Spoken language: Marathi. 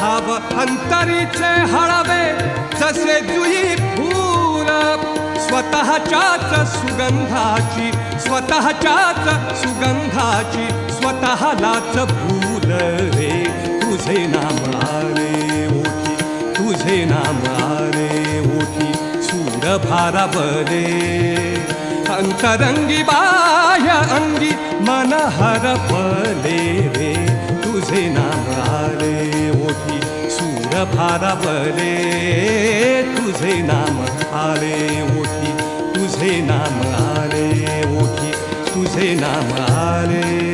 भाव अंतरीचे हळवे जसे जुई फूल स्वतःच्याच सुगंधाची स्वतःलाच भूल रे तुझे नाम आले ओठी तुझे नाम आले ओठी सूर भारावले अंतरंगी बाह्य अंगी मन हरपले रे तुझे नाम आले ओठी सूर भारावले तुझे नाम आले ओठी तुझे नाम आले ओठी तुझे नाम आले